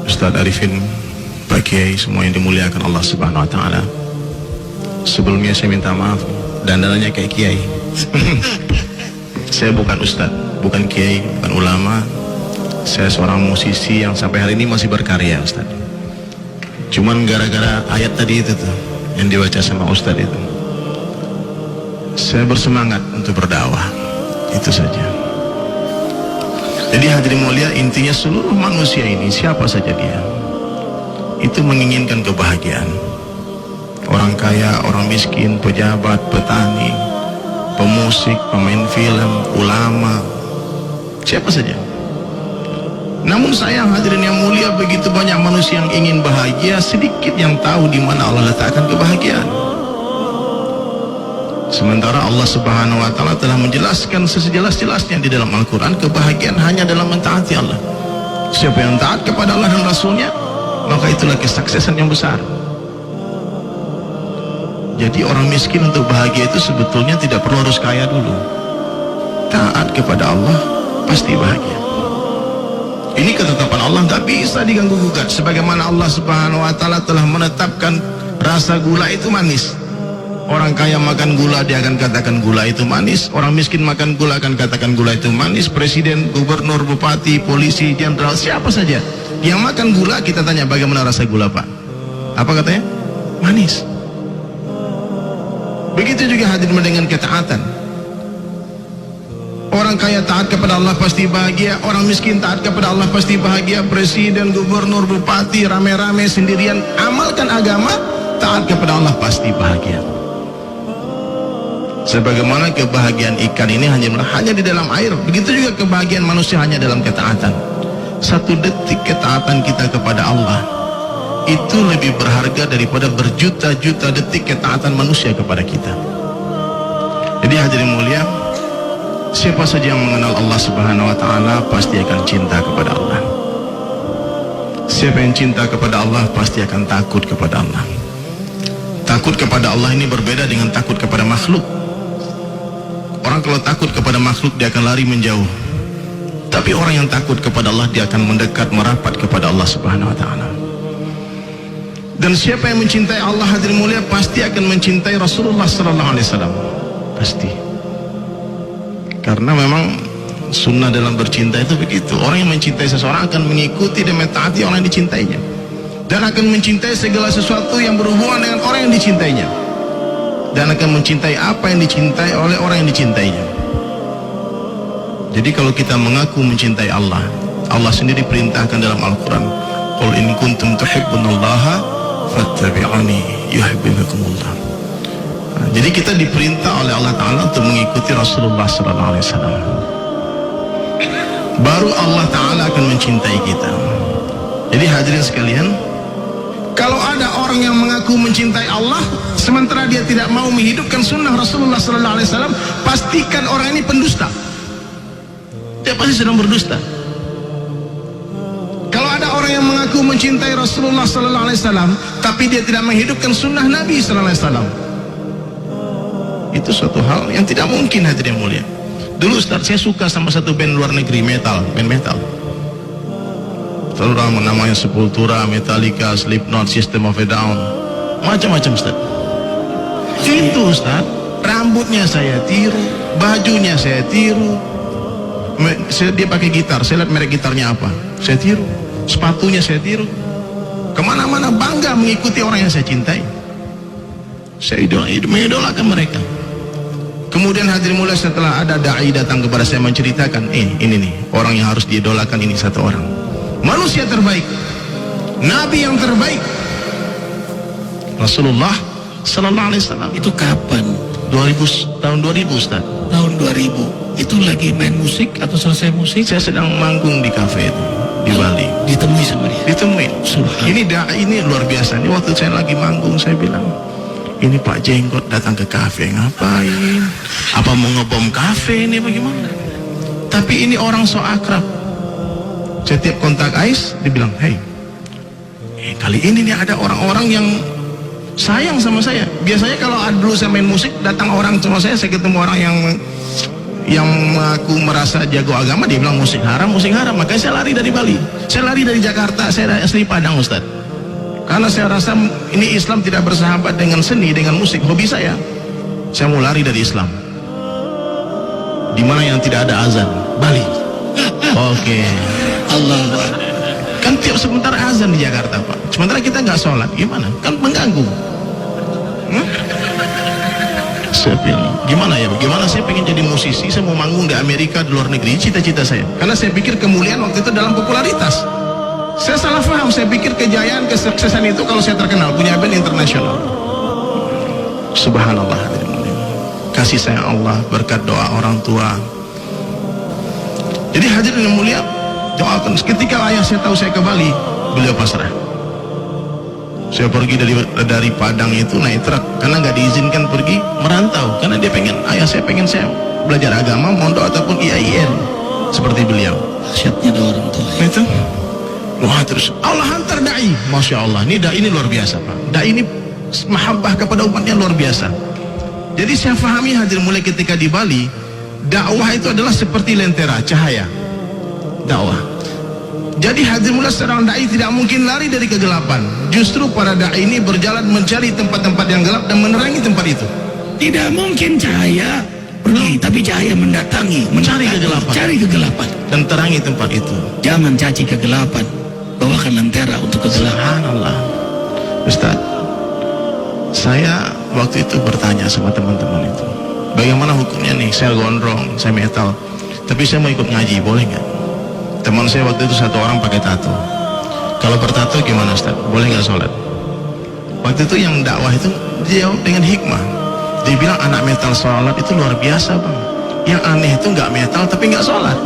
Ustaz Arifin, Pak Kiai, semua yang dimuliakan Allah Subhanahu wa Ta'ala. Sebelumnya saya minta maaf, dandanannya kayak Kiai. Saya bukan Ustaz, bukan Kiai, bukan ulama. Saya seorang musisi yang sampai hari ini masih berkarya, Ustaz. Cuman gara-gara ayat tadi itu tuh yang dibaca sama Ustaz itu, saya bersemangat untuk berdakwah. Itu saja. Jadi hadirin mulia, intinya seluruh manusia ini, siapa saja dia, itu menginginkan kebahagiaan. Orang kaya, orang miskin, pejabat, petani, pemusik, pemain film, ulama, siapa saja. Namun sayang hadirin yang mulia, begitu banyak manusia yang ingin bahagia, sedikit yang tahu di mana Allah letakkan kebahagiaan. Sementara Allah Subhanahu wa Ta'ala telah menjelaskan sejelas-jelasnya di dalam Al-Quran, kebahagiaan hanya dalam mentaati Allah. Siapa yang taat kepada Allah dan Rasulnya, maka itulah kesuksesan yang besar. Jadi orang miskin untuk bahagia itu sebetulnya tidak perlu harus kaya dulu. Taat kepada Allah pasti bahagia. Ini ketetapan Allah, tak bisa diganggu gugat. Sebagaimana Allah Subhanahu wa Ta'ala telah menetapkan rasa gula itu manis. Orang kaya makan gula, dia akan katakan gula itu manis. Orang miskin makan gula, akan katakan gula itu manis. Presiden, gubernur, bupati, polisi, jenderal, siapa saja yang makan gula, kita tanya bagaimana rasa gula, Pak? Apa katanya? Manis. Begitu juga hadirin dengan ketaatan. Orang kaya taat kepada Allah pasti bahagia. Orang miskin taat kepada Allah pasti bahagia. Presiden, gubernur, bupati, rame-rame, sendirian, amalkan agama, taat kepada Allah pasti bahagia. Sebagaimana kebahagiaan ikan ini hanya di dalam air, begitu juga kebahagiaan manusia hanya dalam ketaatan. Satu detik ketaatan kita kepada Allah itu lebih berharga daripada berjuta-juta detik ketaatan manusia kepada kita. Jadi hadirin mulia, siapa saja yang mengenal Allah Subhanahu wa Ta'ala pasti akan cinta kepada Allah. Siapa yang cinta kepada Allah pasti akan takut kepada Allah. Takut kepada Allah ini berbeda dengan takut kepada makhluk. Orang kalau takut kepada makhluk, dia akan lari menjauh. Tapi orang yang takut kepada Allah, dia akan mendekat, merapat kepada Allah Subhanahu wa Ta'ala. Dan siapa yang mencintai Allah hadirin mulia pasti akan mencintai Rasulullah sallallahu alaihi wasallam. Pasti. Karena memang sunnah dalam bercinta itu begitu. Orang yang mencintai seseorang akan mengikuti dan mentaati orang yang dicintainya, dan akan mencintai segala sesuatu yang berhubungan dengan orang yang dicintainya, dan akan mencintai apa yang dicintai oleh orang yang dicintainya. Jadi kalau kita mengaku mencintai Allah, Allah sendiri perintahkan dalam Al-Quran, qul in kuntum tuhibbunallaha fattabi'uni yuhibbukumullah. Jadi kita diperintah oleh Allah Ta'ala untuk mengikuti Rasulullah sallallahu alaihi wasallam. Baru Allah Ta'ala akan mencintai kita. Jadi hadirin sekalian, kalau ada orang yang mengaku mencintai Allah sementara dia tidak mau menghidupkan sunnah Rasulullah sallallahu alaihi wasallam, pastikan orang ini pendusta. Dia pasti sedang berdusta. Kalau ada orang yang mengaku mencintai Rasulullah sallallahu alaihi wasallam tapi dia tidak menghidupkan sunnah Nabi sallallahu alaihi wasallam, itu suatu hal yang tidak mungkin hadirin mulia. Dulu Ustaz, saya suka sama satu band luar negeri, band metal. Terutama namanya Sepultura, Metallica, Slipknot, System of a Down, macam-macam Ustaz. Itu Ustaz, rambutnya saya tiru, bajunya saya tiru. Dia pakai gitar, saya lihat merek gitarnya apa, saya tiru. Sepatunya saya tiru. Kemana-mana bangga mengikuti orang yang saya cintai. Saya mengidolakan mereka. Kemudian hadirin mulia, setelah ada da'i datang kepada saya menceritakan, ini nih orang yang harus diidolakan, ini satu orang, manusia terbaik, Nabi yang terbaik, Rasulullah sallallahu alaihi wasallam. Itu kapan? Tahun 2000 Ustaz. Tahun 2000. Itu lagi main musik atau selesai musik? Saya sedang manggung di kafe itu di Bali. Ditemui sama dia? Ditemuin. Ini da'i ini luar biasa. Ini waktu saya lagi manggung, saya bilang, ini Pak Jenggot datang ke kafe, ngapain? Apa mau ngebom kafe ini bagaimana? Tapi ini orang so akrab. Setiap kontak Ais, dibilang, hey, kali ini nih ada orang-orang yang sayang sama saya. Biasanya kalau dulu saya main musik, datang orang sama saya ketemu orang yang yang aku merasa jago agama, dia bilang musik haram, makanya saya lari dari Bali, saya lari dari Jakarta, saya asli Padang Ustaz, karena saya rasa ini Islam tidak bersahabat dengan seni, dengan musik, hobi saya mau lari dari Islam. Di mana yang tidak ada azan? Bali. Oke. Allah. Kan tiap sebentar azan di Jakarta Pak, sementara kita nggak sholat, gimana? Kan mengganggu. Saya bilang, gimana ya? Bagaimana saya pengen jadi musisi, saya mau manggung di Amerika, di luar negeri, cita-cita saya. Karena saya pikir kemuliaan waktu itu dalam popularitas. Saya salah paham, saya pikir kejayaan, kesuksesan itu kalau saya terkenal, punya band internasional. Subhanallah. Kasih sayang Allah, berkat doa orang tua. Jadi hadirin yang mulia, doakan. Ketika ayah saya tahu saya ke Bali, beliau pasrah. Saya pergi dari Padang itu naik truk, karena nggak diizinkan pergi merantau, karena dia pengen, ayah saya pengen saya belajar agama, mondok ataupun IAIN seperti beliau. Dahsyatnya ada orang tua. Itu, wah terus Allah hantar dai, masya Allah, ini dai ini luar biasa Pak. Dai ini mahabbah kepada umatnya luar biasa. Jadi saya pahami hadir mulai ketika di Bali, dakwah itu adalah seperti lentera cahaya, dakwah. Jadi hadir mulai seorang dai tidak mungkin lari dari kegelapan. Justru para dai ini berjalan mencari tempat-tempat yang gelap dan menerangi tempat itu. Tidak mungkin cahaya pergi, tapi cahaya mendatangi, Mencari kegelapan. Cari kegelapan Dan terangi tempat itu. Jangan caci kegelapan, bawakan lentera untuk kegelapan. Subhanallah. Ustaz, saya waktu itu bertanya sama teman-teman itu, bagaimana hukumnya nih, saya gondrong, saya metal, tapi saya mau ikut ngaji, boleh nggak? Teman saya waktu itu satu orang pakai tato. Kalau bertato gimana Ustaz? Boleh nggak sholat? Waktu itu yang dakwah itu dia jawab dengan hikmah. Dia bilang anak metal sholat itu luar biasa Bang. Yang aneh itu nggak metal tapi nggak sholat.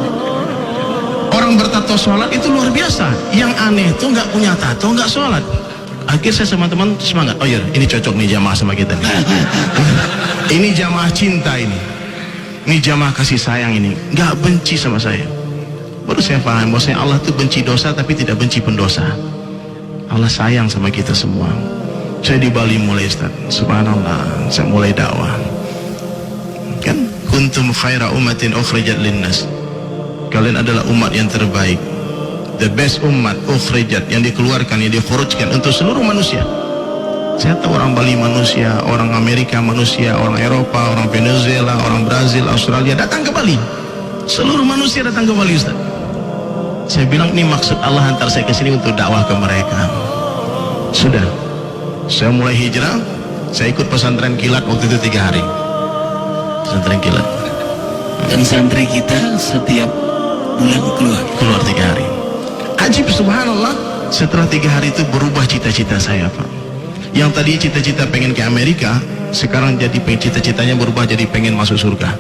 Orang bertato sholat itu luar biasa. Yang aneh itu nggak punya tato nggak sholat. Akhirnya saya sama teman semangat. Oh iya, ini cocok nih jamaah sama kita nih. Ini jamaah cinta ini. Ini jamaah kasih sayang ini. Nggak benci sama saya. Baru saya paham bahwasanya Allah itu benci dosa tapi tidak benci pendosa. Allah sayang sama kita semua. Saya di Bali mulai Ustaz, subhanallah, saya mulai dakwah. Kan kuntum khaira ummatin ukhrijat linnas. Kalian adalah umat yang terbaik. The best umat ukhrijat, yang dikeluarkan, yang dikhurujkan untuk seluruh manusia. Saya tahu orang Bali manusia, orang Amerika manusia, orang Eropa, orang Venezuela, orang Brazil, Australia datang ke Bali. Seluruh manusia datang ke Bali Ustaz. Saya bilang ini maksud Allah hantar saya ke sini untuk dakwah ke mereka. Sudah, saya mulai hijrah. Saya ikut pesantren kilat waktu itu 3 hari. Pesantren kilat. Dan santri kita setiap bulan keluar 3 hari. Ajib subhanallah. Setelah 3 hari itu berubah cita-cita saya Pak. Yang tadi cita-cita pengen ke Amerika, sekarang jadi cita-citanya berubah jadi pengen masuk surga.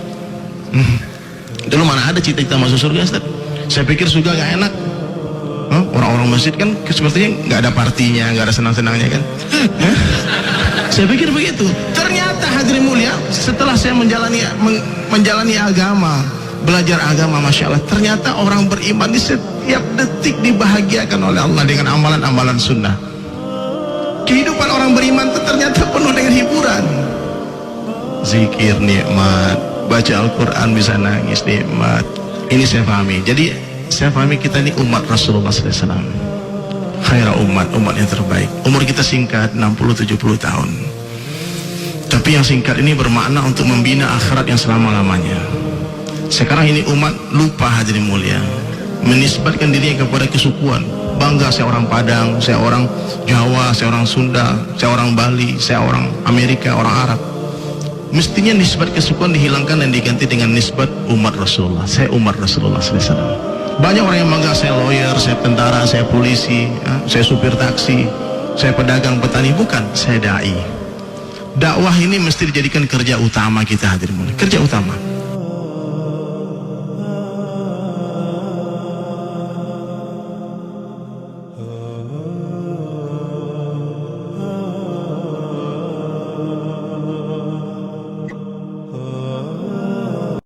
Dulu mana ada cita-cita masuk surga Ustaz? Saya pikir surga gak enak. Orang-orang masjid kan sepertinya gak ada partinya, gak ada senang-senangnya kan. Saya pikir begitu. Ternyata hadirin mulia, setelah saya menjalani agama, belajar agama, masya Allah, ternyata orang beriman di setiap detik dibahagiakan oleh Allah dengan amalan-amalan sunnah. Kehidupan orang beriman itu ternyata penuh dengan hiburan. Zikir nikmat, baca Al-Quran bisa nangis nikmat. Ini saya pahami. Jadi saya pahami kita ini umat Rasulullah SAW, khairah umat yang terbaik. Umur kita singkat 60-70 tahun, tapi yang singkat ini bermakna untuk membina akhirat yang selama-lamanya. Sekarang ini umat lupa hadirin mulia, menisbatkan dirinya kepada kesukuan. Bangga saya orang Padang, saya orang Jawa, saya orang Sunda, saya orang Bali, saya orang Amerika, orang Arab. Mestinya nisbat kesukuan dihilangkan dan diganti dengan nisbat umat Rasulullah. Saya umat Rasulullah SAW. Banyak orang yang bangga, saya lawyer, saya tentara, saya polisi, saya supir taksi, saya pedagang, petani. Bukan, saya dai. Dakwah ini mesti dijadikan kerja utama kita hadirin mulia. Kerja utama.